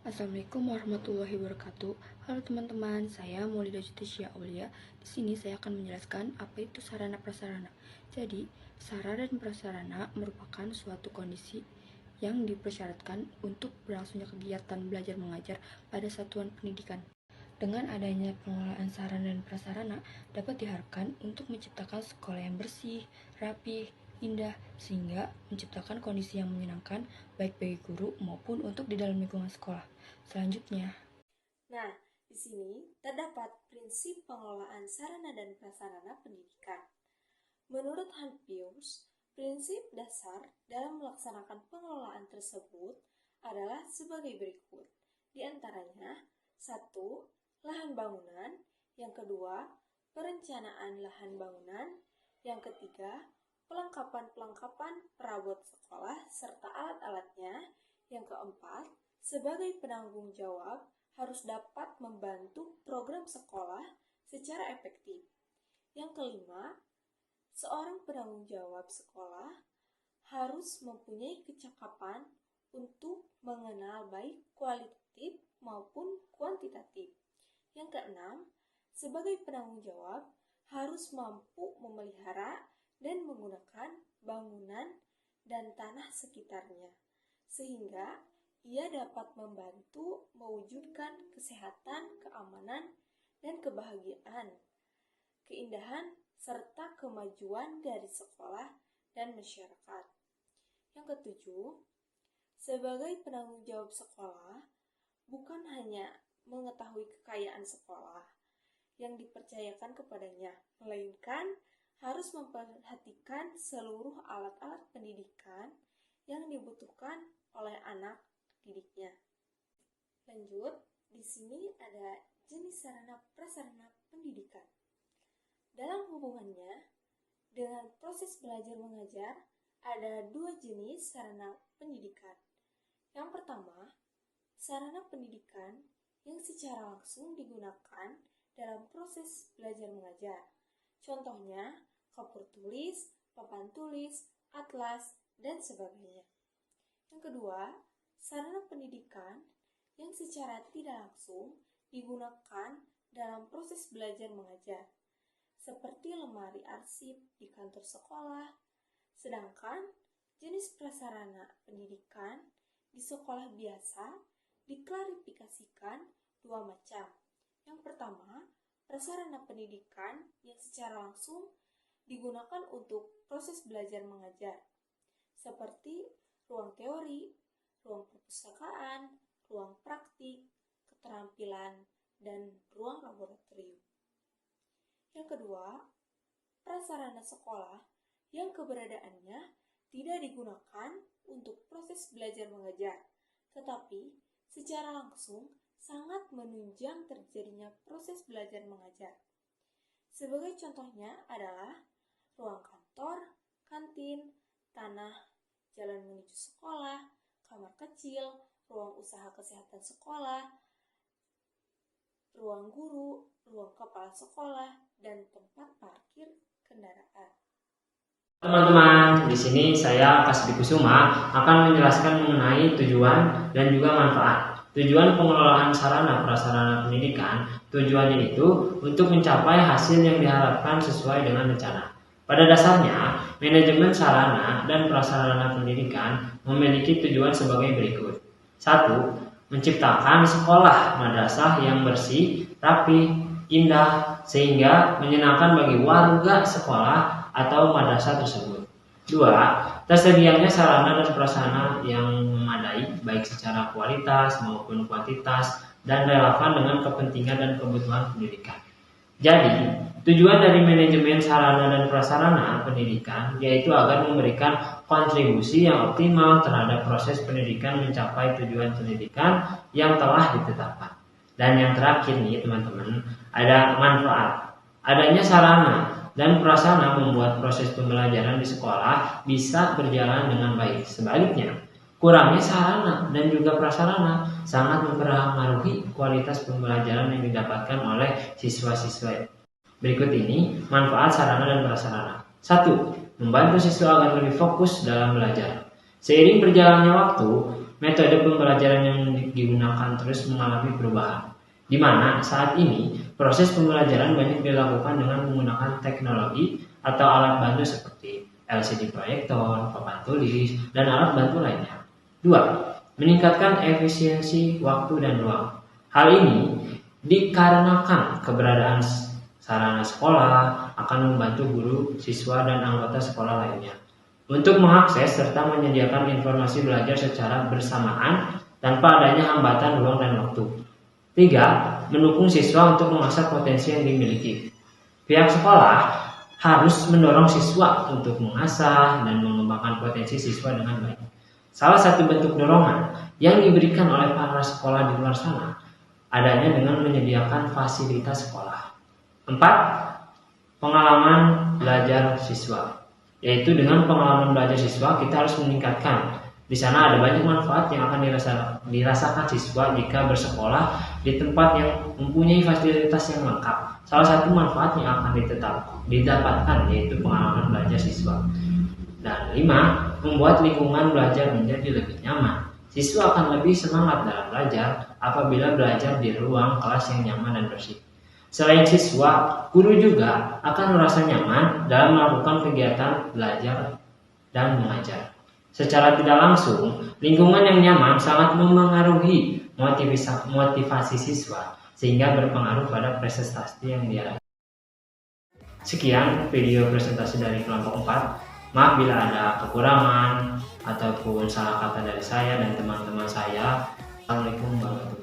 Assalamualaikum warahmatullahi wabarakatuh. Halo teman-teman, saya Maulida Jutisya Aulia. Di sini saya akan menjelaskan apa itu sarana prasarana. Jadi, sarana dan prasarana merupakan suatu kondisi yang dipersyaratkan untuk berlangsungnya kegiatan belajar mengajar pada satuan pendidikan. Dengan adanya pengelolaan sarana dan prasarana dapat diharapkan untuk menciptakan sekolah yang bersih, rapi, indah, sehingga menciptakan kondisi yang menyenangkan baik bagi guru maupun untuk di dalam lingkungan sekolah. Selanjutnya, Nah, di sini terdapat prinsip pengelolaan sarana dan prasarana pendidikan. Menurut Hans Pius, prinsip dasar dalam melaksanakan pengelolaan tersebut adalah sebagai berikut. Di antaranya, 1. Lahan bangunan, yang kedua, perencanaan lahan bangunan, yang ketiga, pelengkapan perabot sekolah serta alat-alatnya, yang keempat, sebagai penanggung jawab harus dapat membantu program sekolah secara efektif. Yang kelima, seorang penanggung jawab sekolah harus mempunyai kecakapan untuk mengenal baik kualitatif maupun kuantitatif. Yang keenam, sebagai penanggung jawab harus mampu memelihara dan menggunakan bangunan dan tanah sekitarnya, sehingga ia dapat membantu mewujudkan kesehatan, keamanan, dan kebahagiaan, keindahan, serta kemajuan dari sekolah dan masyarakat. Yang ketujuh, sebagai penanggung jawab sekolah, bukan hanya mengetahui kekayaan sekolah yang dipercayakan kepadanya, melainkan harus memperhatikan seluruh alat-alat pendidikan yang dibutuhkan oleh anak didiknya. Lanjut, di sini ada jenis sarana prasarana pendidikan. Dalam hubungannya dengan proses belajar mengajar, ada dua jenis sarana pendidikan. Yang pertama, sarana pendidikan yang secara langsung digunakan dalam proses belajar mengajar. Contohnya, kapur tulis, papan tulis, atlas, dan sebagainya. Yang kedua, sarana pendidikan yang secara tidak langsung digunakan dalam proses belajar mengajar, seperti lemari arsip di kantor sekolah. Sedangkan jenis prasarana pendidikan di sekolah biasa diklarifikasikan dua macam. Yang pertama, prasarana pendidikan yang secara langsung digunakan untuk proses belajar mengajar, seperti ruang teori, ruang perpustakaan, ruang praktik, keterampilan, dan ruang laboratorium. Yang kedua, prasarana sekolah yang keberadaannya tidak digunakan untuk proses belajar mengajar, tetapi secara langsung sangat menunjang terjadinya proses belajar mengajar. Sebagai contohnya adalah ruang kantor, kantin, tanah, jalan menuju sekolah, kamar kecil, ruang usaha kesehatan sekolah, ruang guru, ruang kepala sekolah, dan tempat parkir kendaraan. Teman-teman, di sini saya Kasdi Kusuma akan menjelaskan mengenai tujuan dan juga manfaat. Tujuan pengelolaan sarana prasarana pendidikan, tujuannya itu untuk mencapai hasil yang diharapkan sesuai dengan rencana. Pada dasarnya, manajemen sarana dan prasarana pendidikan memiliki tujuan sebagai berikut. 1. Menciptakan sekolah madrasah yang bersih, rapi, indah, sehingga menyenangkan bagi warga sekolah atau madrasah tersebut. 2. Tersedianya sarana dan prasarana yang memadai baik secara kualitas maupun kuantitas dan relevan dengan kepentingan dan kebutuhan pendidikan. Jadi, tujuan dari manajemen sarana dan prasarana pendidikan yaitu agar memberikan kontribusi yang optimal terhadap proses pendidikan mencapai tujuan pendidikan yang telah ditetapkan. Dan yang terakhir nih teman-teman, ada manfaat. Adanya sarana dan prasarana membuat proses pembelajaran di sekolah bisa berjalan dengan baik. Sebaliknya, kurangnya sarana dan juga prasarana sangat mempengaruhi kualitas pembelajaran yang didapatkan oleh siswa-siswa. Berikut ini manfaat sarana dan prasarana. 1. Membantu siswa agar lebih fokus dalam belajar. Seiring berjalannya waktu, metode pembelajaran yang digunakan terus mengalami perubahan, di mana saat ini proses pembelajaran banyak dilakukan dengan menggunakan teknologi atau alat bantu seperti LCD proyektor, papan tulis, dan alat bantu lainnya. 2. Meningkatkan efisiensi waktu dan ruang. Hal ini dikarenakan keberadaan sarana sekolah akan membantu guru, siswa, dan anggota sekolah lainnya untuk mengakses serta menyediakan informasi belajar secara bersamaan tanpa adanya hambatan ruang dan waktu. 3. Mendukung siswa untuk mengasah potensi yang dimiliki. Pihak sekolah harus mendorong siswa untuk mengasah dan mengembangkan potensi siswa dengan baik. Salah satu bentuk dorongan yang diberikan oleh para sekolah di luar sana adanya dengan menyediakan fasilitas sekolah. 4. Pengalaman belajar siswa. Yaitu dengan pengalaman belajar siswa kita harus meningkatkan. Di sana ada banyak manfaat yang akan dirasakan siswa jika bersekolah di tempat yang mempunyai fasilitas yang lengkap. Salah satu manfaat yang akan didapatkan yaitu pengalaman belajar siswa. Dan 5. Membuat lingkungan belajar menjadi lebih nyaman. Siswa akan lebih semangat dalam belajar apabila belajar di ruang kelas yang nyaman dan bersih. Selain siswa, guru juga akan merasa nyaman dalam melakukan kegiatan belajar dan mengajar. Secara tidak langsung, lingkungan yang nyaman sangat memengaruhi motivasi siswa sehingga berpengaruh pada prestasi yang diraih. Sekian video presentasi dari kelompok 4. Maaf bila ada kekurangan ataupun salah kata dari saya dan teman-teman saya. Assalamualaikum warahmatullahi wabarakatuh.